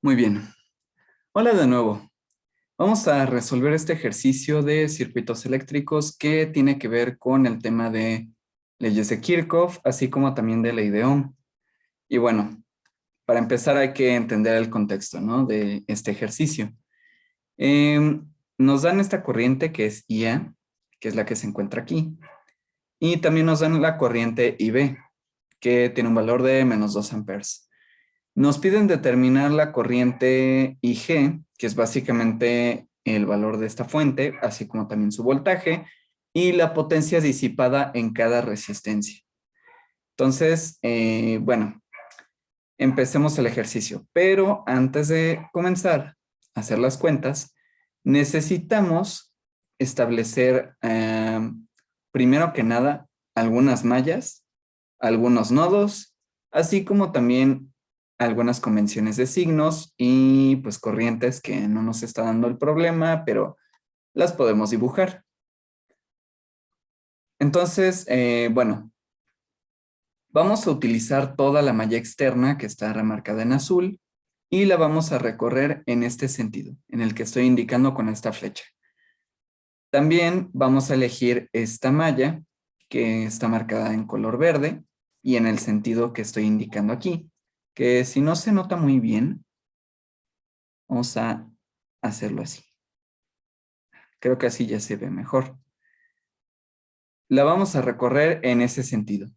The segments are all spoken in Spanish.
Muy bien. Hola de nuevo. Vamos a resolver este ejercicio de circuitos eléctricos que tiene que ver con el tema de leyes de Kirchhoff, así como también de ley de Ohm. Y bueno, para empezar hay que entender el contexto, ¿no?, de este ejercicio. Nos dan esta corriente que es IA, que es la que se encuentra aquí. Y también nos dan la corriente IB, que tiene un valor de menos 2 amperes. Nos piden determinar la corriente IG, que es básicamente el valor de esta fuente, así como también su voltaje, y la potencia disipada en cada resistencia. Entonces, bueno, empecemos el ejercicio. Pero antes de comenzar a hacer las cuentas, necesitamos establecer, primero que nada, algunas mallas, algunos nodos, así como también algunas convenciones de signos y pues corrientes que no nos está dando el problema, pero las podemos dibujar. Entonces, bueno, vamos a utilizar toda la malla externa que está remarcada en azul y la vamos a recorrer en este sentido, en el que estoy indicando con esta flecha. También vamos a elegir esta malla que está marcada en color verde y en el sentido que estoy indicando aquí, que si no se nota muy bien, vamos a hacerlo así. Creo que así ya se ve mejor. La vamos a recorrer en ese sentido.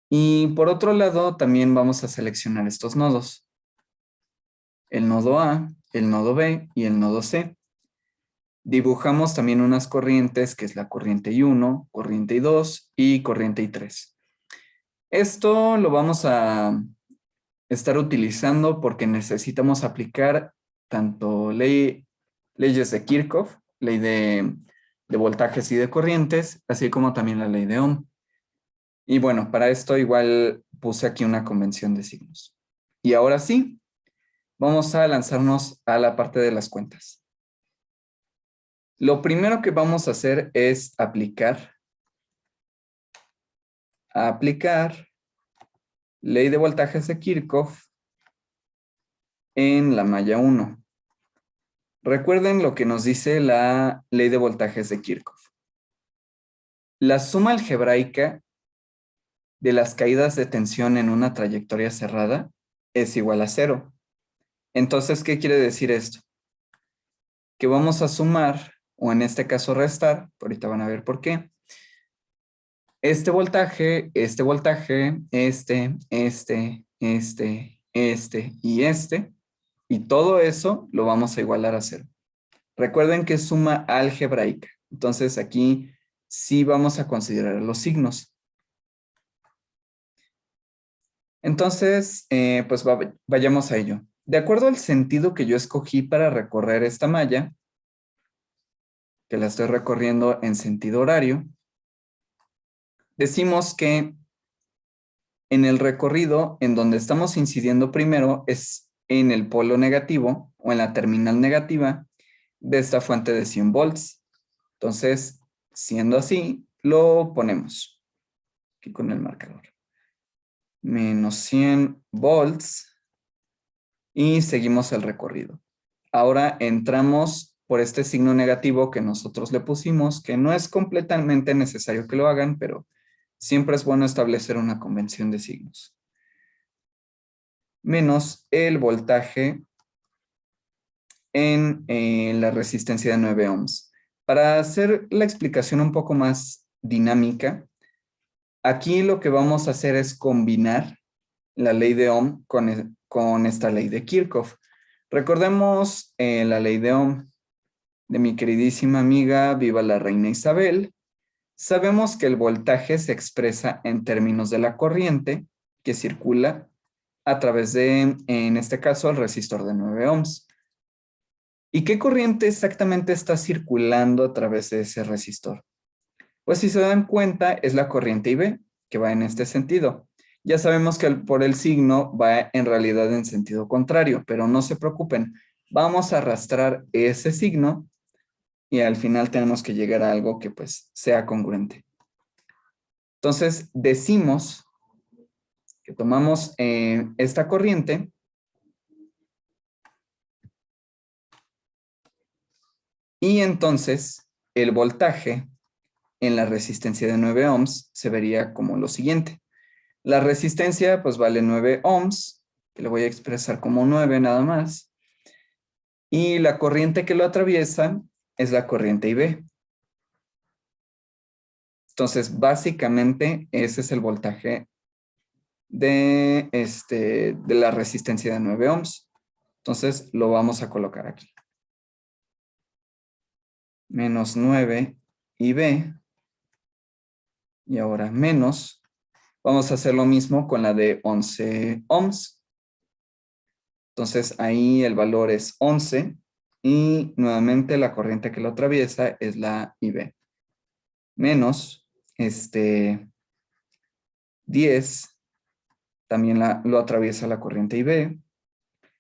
Y por otro lado, también vamos a seleccionar estos nodos. El nodo A, el nodo B y el nodo C. Dibujamos también unas corrientes, que es la corriente I1, corriente I2 y corriente I3. Esto lo vamos a estar utilizando porque necesitamos aplicar tanto leyes de Kirchhoff, ley de voltajes y de corrientes, así como también la ley de Ohm. Y bueno, para esto igual puse aquí una convención de signos. Y ahora sí, vamos a lanzarnos a la parte de las cuentas. Lo primero que vamos a hacer es aplicar ley de voltajes de Kirchhoff en la malla 1. Recuerden lo que nos dice la ley de voltajes de Kirchhoff. La suma algebraica de las caídas de tensión en una trayectoria cerrada es igual a 0. Entonces, ¿qué quiere decir esto? Que vamos a sumar, o en este caso restar, ahorita van a ver por qué, este voltaje, este y todo eso lo vamos a igualar a 0. Recuerden que es suma algebraica. Entonces aquí sí vamos a considerar los signos. Entonces, pues vayamos a ello. De acuerdo al sentido que yo escogí para recorrer esta malla, que la estoy recorriendo en sentido horario, decimos que en el recorrido en donde estamos incidiendo primero es en el polo negativo o en la terminal negativa de esta fuente de 100 volts. Entonces, siendo así, lo ponemos aquí con el marcador. Menos 100 volts y seguimos el recorrido. Ahora entramos por este signo negativo que nosotros le pusimos, que no es completamente necesario que lo hagan, pero siempre es bueno establecer una convención de signos. Menos el voltaje en la resistencia de 9 ohms. Para hacer la explicación un poco más dinámica, aquí lo que vamos a hacer es combinar la ley de Ohm con esta ley de Kirchhoff. Recordemos la ley de Ohm de mi queridísima amiga, viva la reina Isabel. Sabemos que el voltaje se expresa en términos de la corriente que circula a través de, en este caso, el resistor de 9 ohms. ¿Y qué corriente exactamente está circulando a través de ese resistor? Pues si se dan cuenta, es la corriente IB, que va en este sentido. Ya sabemos que por el signo va en realidad en sentido contrario, pero no se preocupen. Vamos a arrastrar ese signo y al final tenemos que llegar a algo que pues sea congruente. Entonces decimos que tomamos esta corriente Y entonces el voltaje en la resistencia de 9 ohms se vería como lo siguiente. La resistencia pues vale 9 ohms, que lo voy a expresar como 9 nada más. Y la corriente que lo atraviesa es la corriente IB. Entonces, básicamente, ese es el voltaje de la resistencia de 9 ohms. Entonces, lo vamos a colocar aquí. Menos 9 IB. Y ahora menos. Vamos a hacer lo mismo con la de 11 ohms. Entonces, ahí el valor es 11. Y nuevamente la corriente que lo atraviesa es la IB. Menos 10. También lo atraviesa la corriente IB.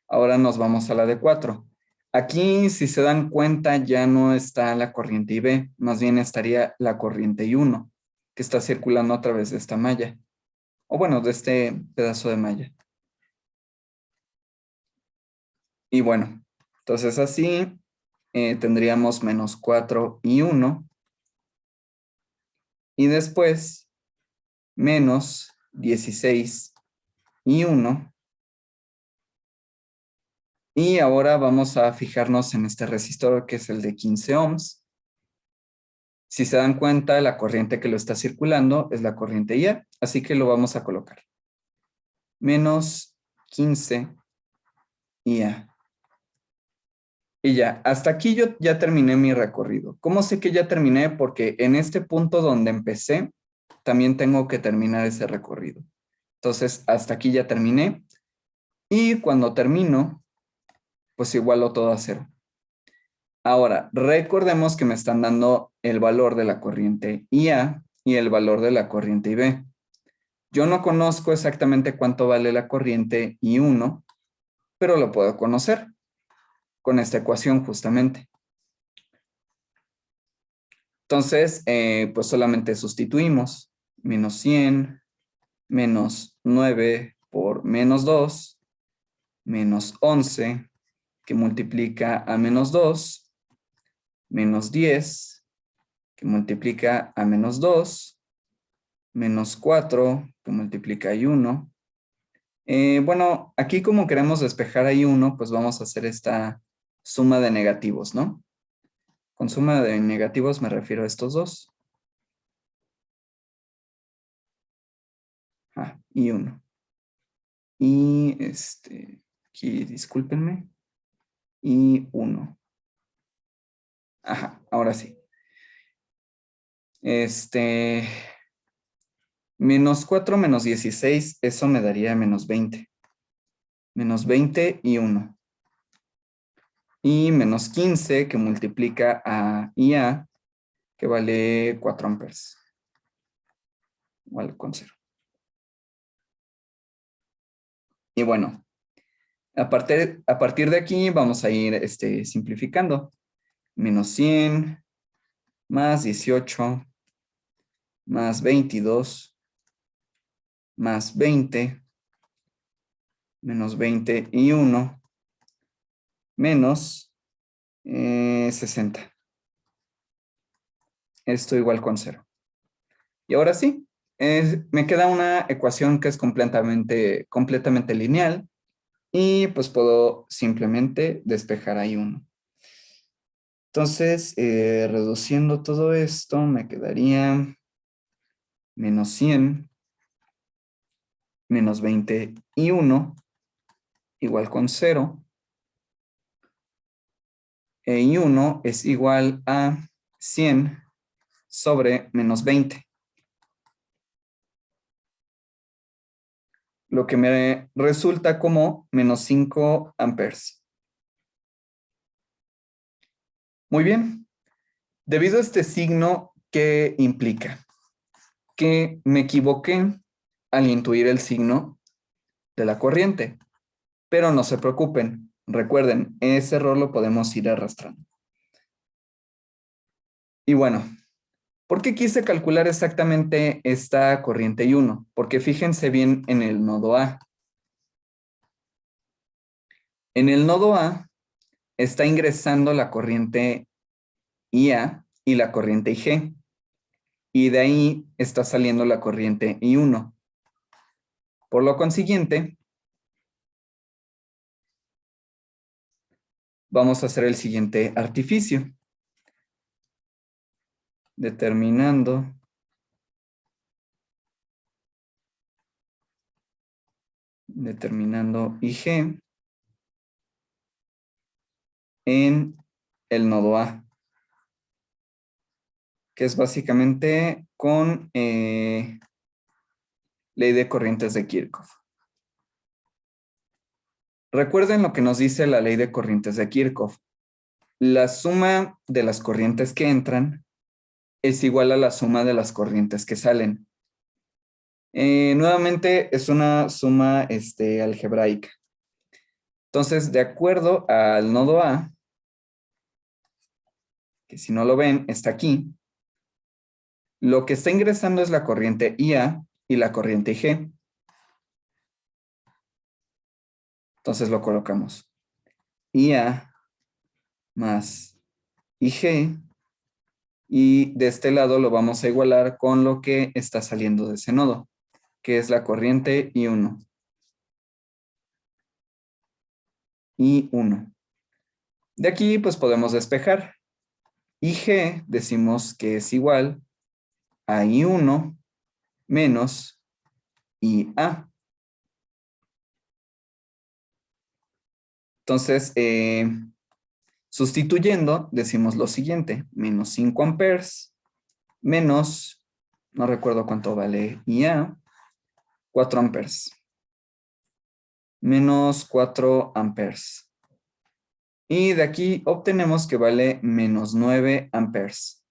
Ahora nos vamos a la de 4. Aquí, si se dan cuenta, ya no está la corriente IB, más bien estaría la corriente I1, que está circulando a través de esta malla. O bueno, de este pedazo de malla. Y bueno, entonces así tendríamos menos 4 y 1. Y después, menos 16 y 1. Y ahora vamos a fijarnos en este resistor que es el de 15 ohms. Si se dan cuenta, la corriente que lo está circulando es la corriente IA, así que lo vamos a colocar. Menos 15 IA. Y ya, hasta aquí yo ya terminé mi recorrido. ¿Cómo sé que ya terminé? Porque en este punto donde empecé, también tengo que terminar ese recorrido. Entonces, hasta aquí ya terminé. Y cuando termino, pues igualo todo a 0. Ahora, recordemos que me están dando el valor de la corriente IA y el valor de la corriente IB. Yo no conozco exactamente cuánto vale la corriente I1, pero lo puedo conocer con esta ecuación justamente. Entonces, pues solamente sustituimos. Menos 100, menos 9 por menos 2, menos 11, que multiplica a menos 2, menos 10, que multiplica a menos 2, menos 4, que multiplica a 1. Bueno, aquí como queremos despejar ahí 1, pues vamos a hacer esta suma de negativos, ¿no? Con suma de negativos me refiero a estos dos. Y 1. Y aquí discúlpenme. Y 1. Ajá, ahora sí. Menos 4 menos 16, eso me daría menos 20. Menos 20 y 1. Y menos 15 que multiplica a IA, que vale 4 amperes. Igual con 0. Y bueno, a partir de aquí vamos a ir simplificando. Menos 100 más 18 más 22 más 20 menos 20 y 1 menos 60. Esto igual con 0. Y ahora sí, me queda una ecuación que es completamente lineal y pues puedo simplemente despejar ahí 1. Entonces, reduciendo todo esto, me quedaría menos 100 menos 20 y 1 igual con 0. Y 1 es igual a 100 sobre menos 20. Lo que me resulta como menos 5 amperes. Muy bien. Debido a este signo, ¿qué implica? Que me equivoqué al intuir el signo de la corriente. Pero no se preocupen. Recuerden, ese error lo podemos ir arrastrando. Y bueno, ¿por qué quise calcular exactamente esta corriente I1? Porque fíjense bien en el nodo A. En el nodo A está ingresando la corriente IA y la corriente IG. Y de ahí está saliendo la corriente I1. Por lo consiguiente, vamos a hacer el siguiente artificio. Determinando IG en el nodo A, que es básicamente con ley de corrientes de Kirchhoff. Recuerden lo que nos dice la ley de corrientes de Kirchhoff. La suma de las corrientes que entran es igual a la suma de las corrientes que salen. Nuevamente es una suma algebraica. Entonces, de acuerdo al nodo A, que si no lo ven, está aquí, lo que está ingresando es la corriente IA y la corriente IG. Entonces lo colocamos. IA más IG. Y de este lado lo vamos a igualar con lo que está saliendo de ese nodo, que es la corriente I1. I1. De aquí pues podemos despejar. IG decimos que es igual a I1 menos IA. Entonces, sustituyendo, decimos lo siguiente, menos 5 amperes, menos, no recuerdo cuánto vale IA, 4 amperes. Menos 4 amperes. Y de aquí obtenemos que vale menos 9 amperes.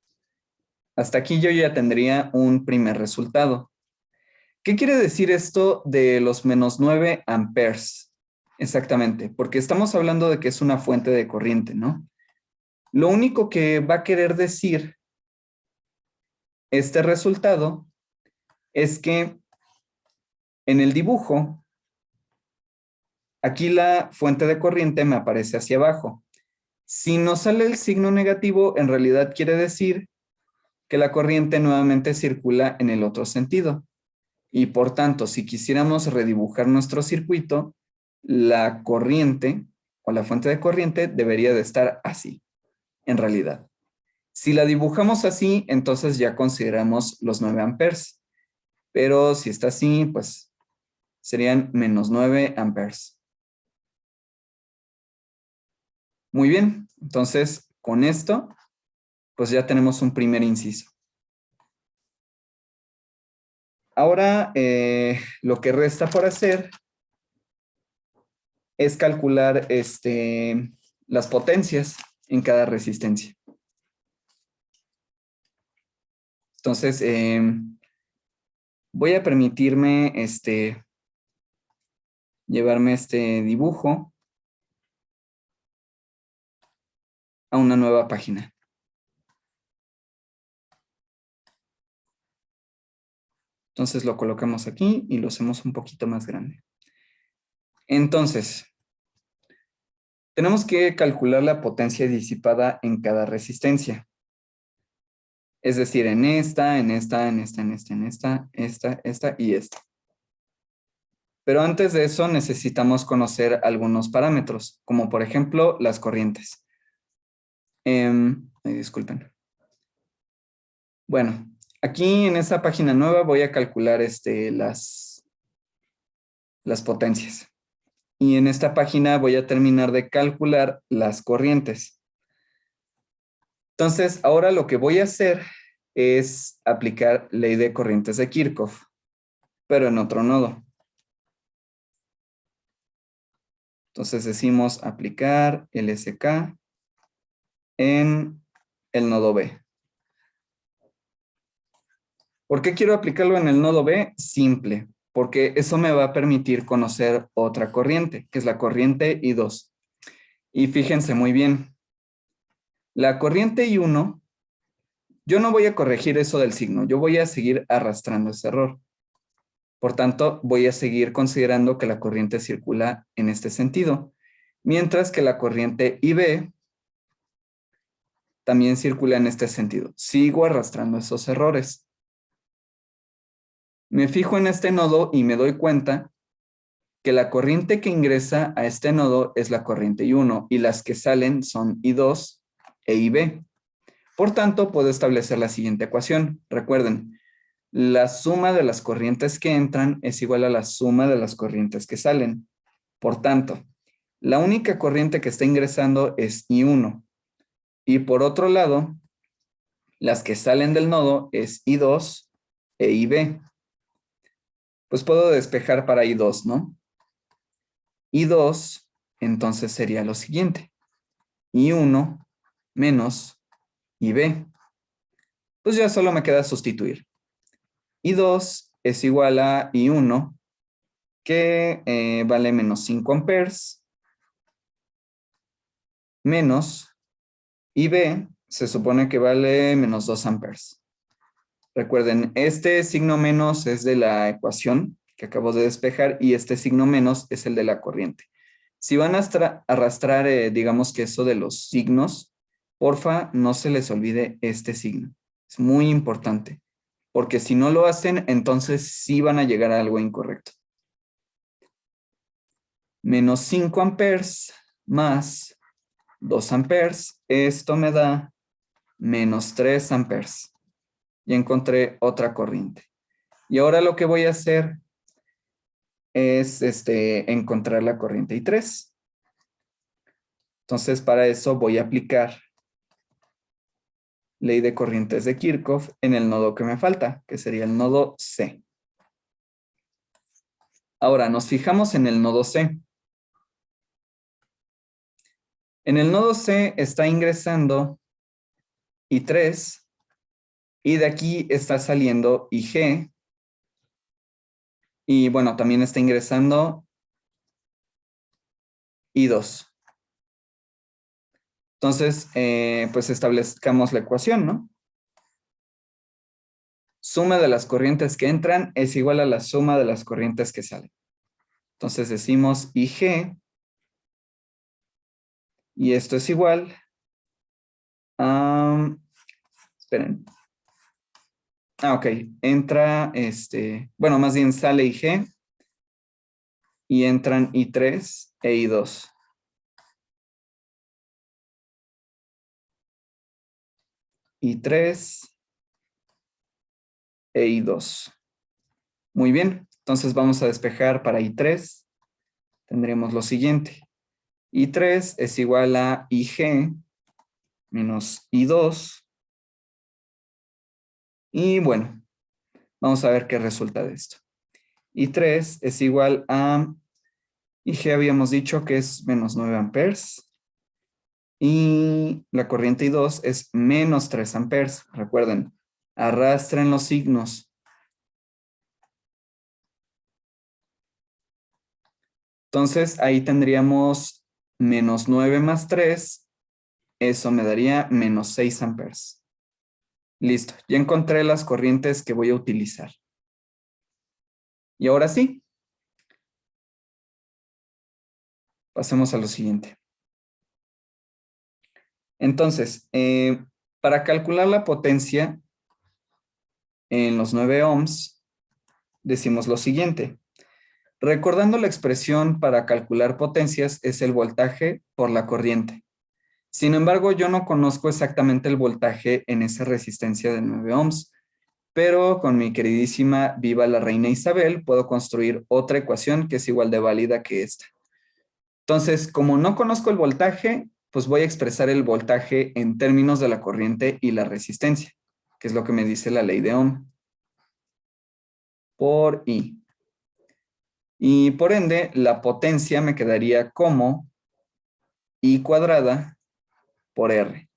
Hasta aquí yo ya tendría un primer resultado. ¿Qué quiere decir esto de los menos 9 amperes? Exactamente, porque estamos hablando de que es una fuente de corriente, ¿no? Lo único que va a querer decir este resultado es que en el dibujo, aquí la fuente de corriente me aparece hacia abajo. Si nos sale el signo negativo, en realidad quiere decir que la corriente nuevamente circula en el otro sentido. Y por tanto, si quisiéramos redibujar nuestro circuito, la corriente o la fuente de corriente debería de estar así, en realidad. Si la dibujamos así, entonces ya consideramos los 9 amperes. Pero si está así, pues serían menos 9 amperes. Muy bien, entonces con esto, pues ya tenemos un primer inciso. Ahora, lo que resta por hacer es calcular las potencias en cada resistencia. Entonces, voy a permitirme llevarme este dibujo a una nueva página. Entonces lo colocamos aquí y lo hacemos un poquito más grande. Entonces, tenemos que calcular la potencia disipada en cada resistencia. Es decir, en esta y esta. Pero antes de eso necesitamos conocer algunos parámetros, como por ejemplo las corrientes. Disculpen. Bueno, aquí en esta página nueva voy a calcular las potencias. Y en esta página voy a terminar de calcular las corrientes. Entonces, ahora lo que voy a hacer es aplicar ley de corrientes de Kirchhoff, pero en otro nodo. Entonces decimos aplicar LSK en el nodo B. ¿Por qué quiero aplicarlo en el nodo B? Simple, porque eso me va a permitir conocer otra corriente, que es la corriente I2. Y fíjense muy bien, la corriente I1, yo no voy a corregir eso del signo, yo voy a seguir arrastrando ese error. Por tanto, voy a seguir considerando que la corriente circula en este sentido, mientras que la corriente IB también circula en este sentido. Sigo arrastrando esos errores. Me fijo en este nodo y me doy cuenta que la corriente que ingresa a este nodo es la corriente I1 y las que salen son I2 e IB. Por tanto, puedo establecer la siguiente ecuación. Recuerden, la suma de las corrientes que entran es igual a la suma de las corrientes que salen. Por tanto, la única corriente que está ingresando es I1. Y por otro lado, las que salen del nodo es I2 e IB. Pues puedo despejar para I2, ¿no? I2, entonces sería lo siguiente. I1 menos IB. Pues ya solo me queda sustituir. I2 es igual a I1, que vale menos 5 amperes, menos IB se supone que vale menos 2 amperes. Recuerden, este signo menos es de la ecuación que acabo de despejar y este signo menos es el de la corriente. Si van a arrastrar, digamos que eso de los signos, porfa, no se les olvide este signo. Es muy importante, porque si no lo hacen, entonces sí van a llegar a algo incorrecto. Menos 5 amperes más 2 amperes, esto me da menos 3 amperes. Ya encontré otra corriente. Y ahora lo que voy a hacer es encontrar la corriente I3. Entonces, para eso voy a aplicar ley de corrientes de Kirchhoff en el nodo que me falta, que sería el nodo C. Ahora, nos fijamos en el nodo C. En el nodo C está ingresando I3 y de aquí está saliendo IG. Y bueno, también está ingresando I2. Entonces, pues establezcamos la ecuación, ¿no? Suma de las corrientes que entran es igual a la suma de las corrientes que salen. Entonces decimos IG, y esto es igual a, esperen. Ok, entra, bueno, más bien sale IG, y entran I3 e I2. I3 e I2. Muy bien, entonces vamos a despejar para I3. Tendremos lo siguiente. I3 es igual a IG menos I2. Y bueno, vamos a ver qué resulta de esto. I3 es igual a IG, habíamos dicho que es menos 9 amperes. Y la corriente I2 es menos 3 amperes. Recuerden, arrastren los signos. Entonces, ahí tendríamos menos 9 más 3. Eso me daría menos 6 amperes. Listo, ya encontré las corrientes que voy a utilizar. Y ahora sí, pasemos a lo siguiente. Entonces, para calcular la potencia en los 9 ohms, decimos lo siguiente. Recordando la expresión para calcular potencias es el voltaje por la corriente. Sin embargo, yo no conozco exactamente el voltaje en esa resistencia de 9 ohms, pero con mi queridísima viva la reina Isabel puedo construir otra ecuación que es igual de válida que esta. Entonces, como no conozco el voltaje, pues voy a expresar el voltaje en términos de la corriente y la resistencia, que es lo que me dice la ley de Ohm, por I. Y por ende, la potencia me quedaría como I cuadrada por R.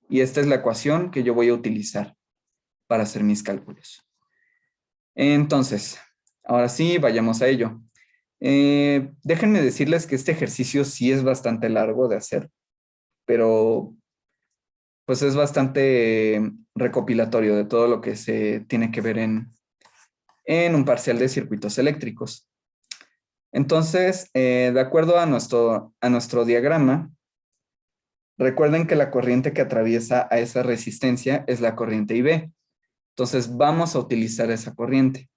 Y esta es la ecuación que yo voy a utilizar para hacer mis cálculos. Entonces, ahora sí, vayamos a ello. Déjenme decirles que este ejercicio sí es bastante largo de hacer, pero pues es bastante recopilatorio de todo lo que se tiene que ver en un parcial de circuitos eléctricos. Entonces, de acuerdo a nuestro diagrama, Recuerden que la corriente que atraviesa a esa resistencia es la corriente IB. Entonces vamos a utilizar esa corriente.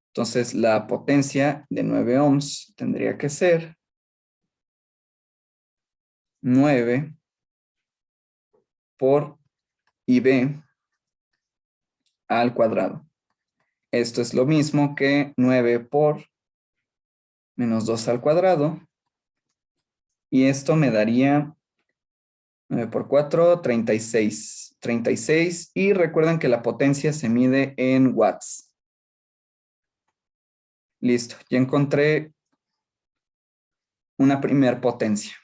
Entonces la potencia de 9 ohms tendría que ser 9 por IB al cuadrado. Esto es lo mismo que 9 por menos 2 al cuadrado. Y esto me daría 9 por 4, 36. 36. Y recuerden que la potencia se mide en watts. Listo, ya encontré una primera potencia.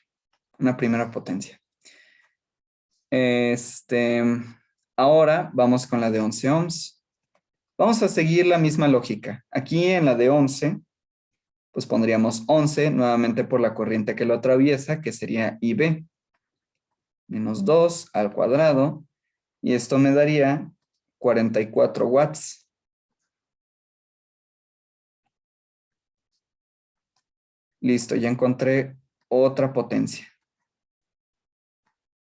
Una primera potencia. Ahora vamos con la de 11 ohms. Vamos a seguir la misma lógica. Aquí en la de 11, pues pondríamos 11 nuevamente por la corriente que lo atraviesa, que sería IB. Menos 2 al cuadrado. Y esto me daría 44 watts. Listo, ya encontré otra potencia.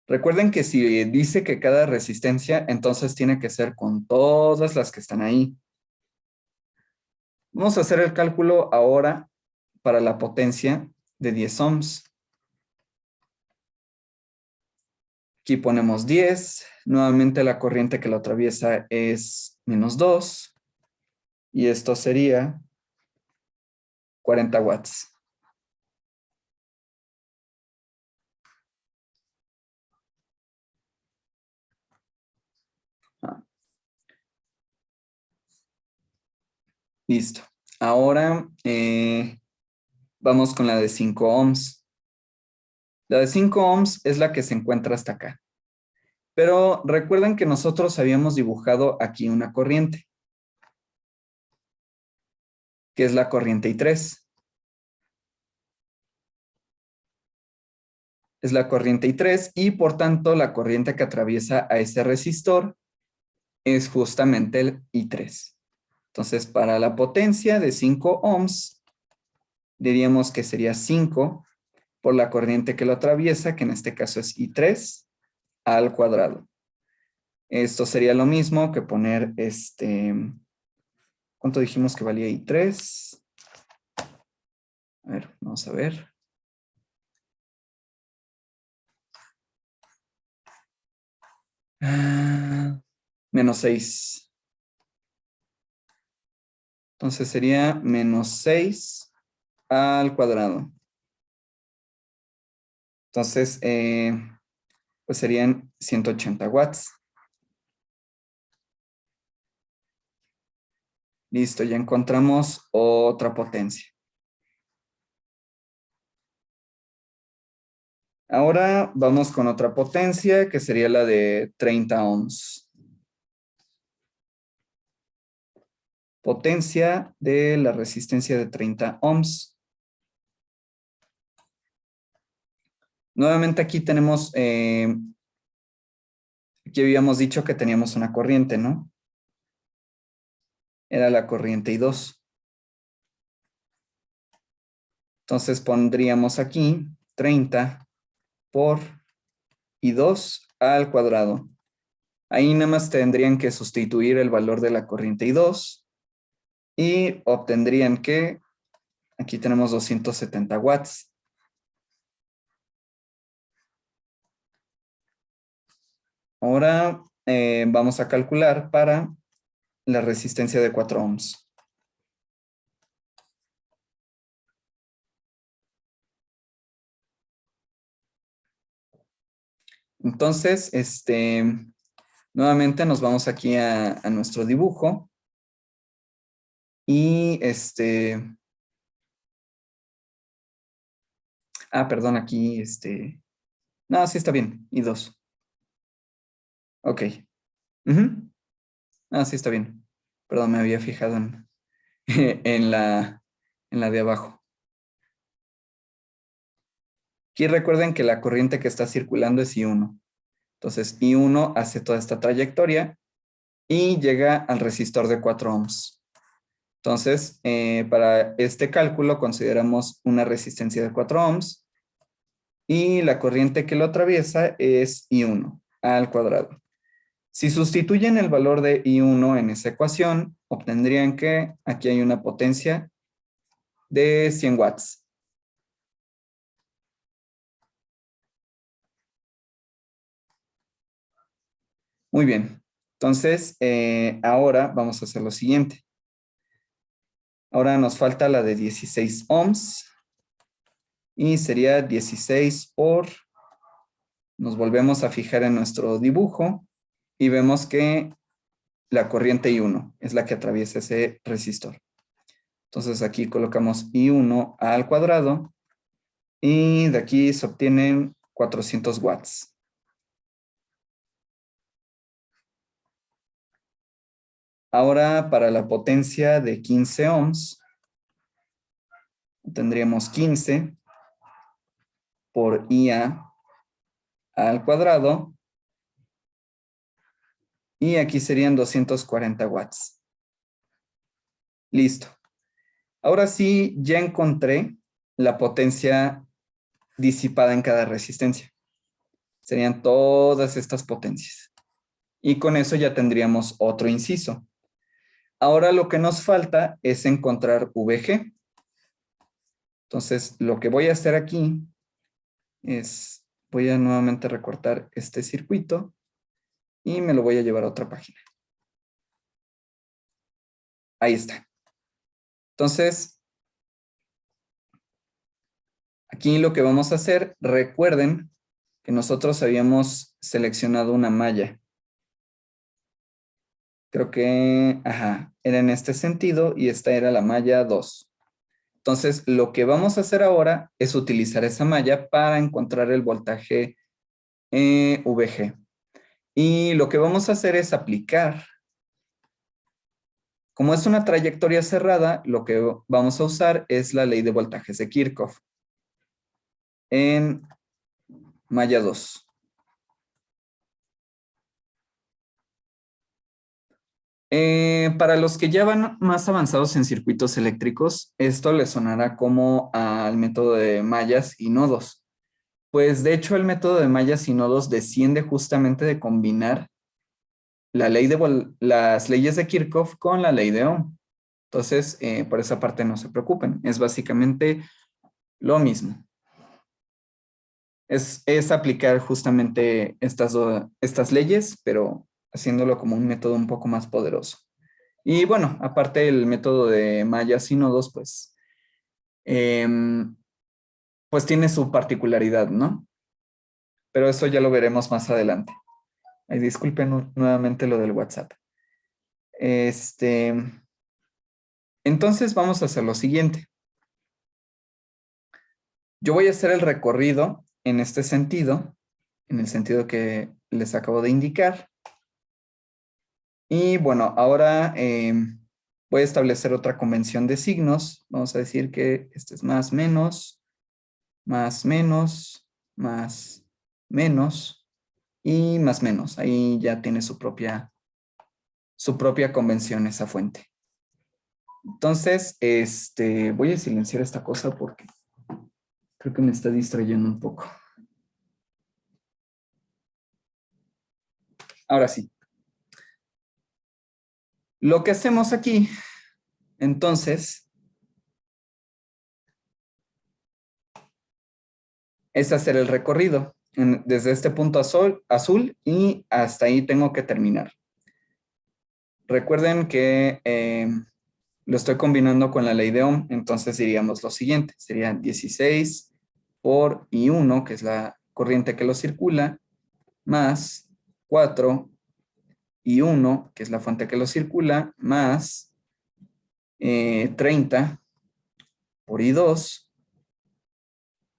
Recuerden que si dice que cada resistencia, entonces tiene que ser con todas las que están ahí. Vamos a hacer el cálculo ahora para la potencia de 10 ohms. Aquí ponemos 10. Nuevamente la corriente que lo atraviesa es menos 2. Y esto sería 40 watts. Listo. Ahora vamos con la de 5 ohms. La de 5 ohms es la que se encuentra hasta acá. Pero recuerden que nosotros habíamos dibujado aquí una corriente, que es la corriente I3. Es la corriente I3 y por tanto la corriente que atraviesa a ese resistor es justamente el I3. Entonces, para la potencia de 5 ohms, diríamos que sería 5 por la corriente que lo atraviesa, que en este caso es I3 al cuadrado. Esto sería lo mismo que poner ¿cuánto dijimos que valía I3? A ver, vamos a ver. Menos 6. Entonces sería menos 6 al cuadrado. Entonces, pues serían 180 watts. Listo, ya encontramos otra potencia. Ahora vamos con otra potencia que sería la de 30 ohms. Potencia de la resistencia de 30 ohms. Nuevamente aquí tenemos, aquí habíamos dicho que teníamos una corriente, ¿no? Era la corriente I2. Entonces pondríamos aquí 30 por I2 al cuadrado. Ahí nada más tendrían que sustituir el valor de la corriente I2 y obtendrían que aquí tenemos 270 watts. Ahora vamos a calcular para la resistencia de 4 ohms. Entonces, nuevamente nos vamos aquí a nuestro dibujo. Y perdón, aquí, no, sí está bien, I2. Ok. Sí está bien. Perdón, me había fijado en, en la de abajo. Aquí recuerden que la corriente que está circulando es I1. Entonces, I1 hace toda esta trayectoria y llega al resistor de 4 ohms. Entonces, para este cálculo consideramos una resistencia de 4 ohms y la corriente que lo atraviesa es I1 al cuadrado. Si sustituyen el valor de I1 en esa ecuación, obtendrían que aquí hay una potencia de 100 watts. Muy bien. Entonces, ahora vamos a hacer lo siguiente. Ahora nos falta la de 16 ohms. Y sería 16 por... Nos volvemos a fijar en nuestro dibujo y vemos que la corriente I1 es la que atraviesa ese resistor. Entonces aquí colocamos I1 al cuadrado y de aquí se obtienen 400 watts. Ahora para la potencia de 15 ohms, tendríamos 15 por IA al cuadrado y aquí serían 240 watts. Listo. Ahora sí, ya encontré la potencia disipada en cada resistencia. Serían todas estas potencias. Y con eso ya tendríamos otro inciso. Ahora lo que nos falta es encontrar VG. Entonces, lo que voy a hacer aquí es, voy a nuevamente recortar este circuito y me lo voy a llevar a otra página. Ahí está. Entonces, aquí lo que vamos a hacer, recuerden que nosotros habíamos seleccionado una malla. Creo que, era en este sentido y esta era la malla 2. Entonces, lo que vamos a hacer ahora es utilizar esa malla para encontrar el voltaje VG. Y lo que vamos a hacer es aplicar. Como es una trayectoria cerrada, lo que vamos a usar es la ley de voltajes de Kirchhoff en malla 2. Para los que ya van más avanzados en circuitos eléctricos, esto les sonará como al método de mallas y nodos. Pues de hecho el método de mallas y nodos desciende justamente de combinar la ley de las leyes de Kirchhoff con la ley de Ohm. Entonces, por esa parte no se preocupen. Es básicamente lo mismo. Es aplicar justamente estas leyes, pero haciéndolo como un método un poco más poderoso. Y bueno, aparte el método de mallas y nodos, pues tiene su particularidad, ¿no? Pero eso ya lo veremos más adelante. Ay, disculpen nuevamente lo del WhatsApp. Entonces vamos a hacer lo siguiente. Yo voy a hacer el recorrido en este sentido, en el sentido que les acabo de indicar. Y bueno, ahora voy a establecer otra convención de signos. Vamos a decir que este es más, menos, más, menos, más, menos y más, menos. Ahí ya tiene su propia convención esa fuente. Entonces, voy a silenciar esta cosa porque creo que me está distrayendo un poco. Ahora sí. Lo que hacemos aquí, entonces, es hacer el recorrido desde este punto azul y hasta ahí tengo que terminar. Recuerden que lo estoy combinando con la ley de Ohm, entonces diríamos lo siguiente, sería 16 por I1, que es la corriente que lo circula, más 4 I1, que es la fuente que lo circula, más 30 por I2,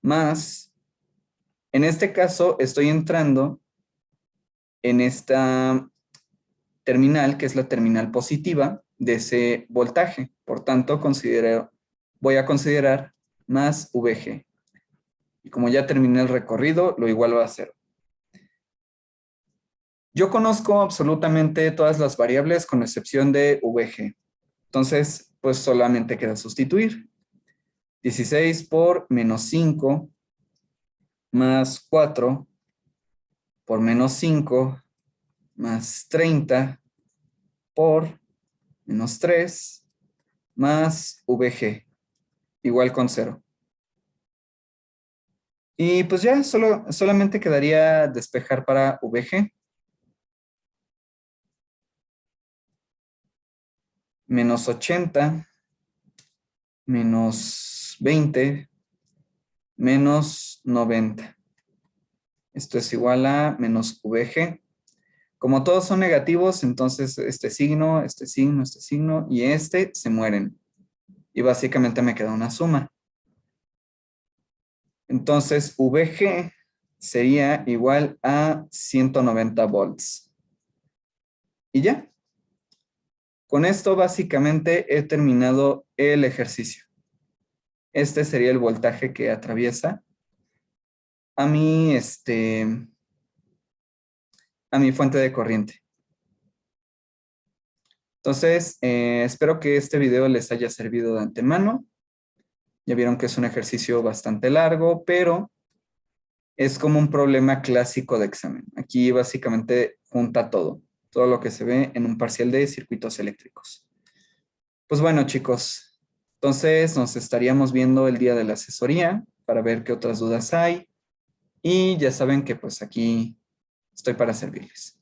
más, en este caso estoy entrando en esta terminal, que es la terminal positiva de ese voltaje. Por tanto, voy a considerar más VG. Y como ya terminé el recorrido, lo igualo a 0. Yo conozco absolutamente todas las variables con excepción de VG. Entonces, pues solamente queda sustituir. 16 por menos 5 más 4 por menos 5 más 30 por menos 3 más VG igual con 0. Y pues ya solamente quedaría despejar para VG. Menos 80 menos 20 menos 90. Esto es igual a menos VG. Como todos son negativos, entonces este signo y este se mueren. Y básicamente me queda una suma. Entonces VG sería igual a 190 volts. Y ya. Con esto básicamente he terminado el ejercicio. Este sería el voltaje que atraviesa a mi fuente de corriente. Entonces, espero que este video les haya servido de antemano. Ya vieron que es un ejercicio bastante largo, pero es como un problema clásico de examen. Aquí básicamente junta todo lo que se ve en un parcial de circuitos eléctricos. Pues bueno, chicos, entonces nos estaríamos viendo el día de la asesoría para ver qué otras dudas hay. Y ya saben que pues aquí estoy para servirles.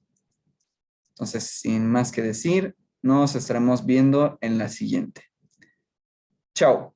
Entonces, sin más que decir, nos estaremos viendo en la siguiente. Chao.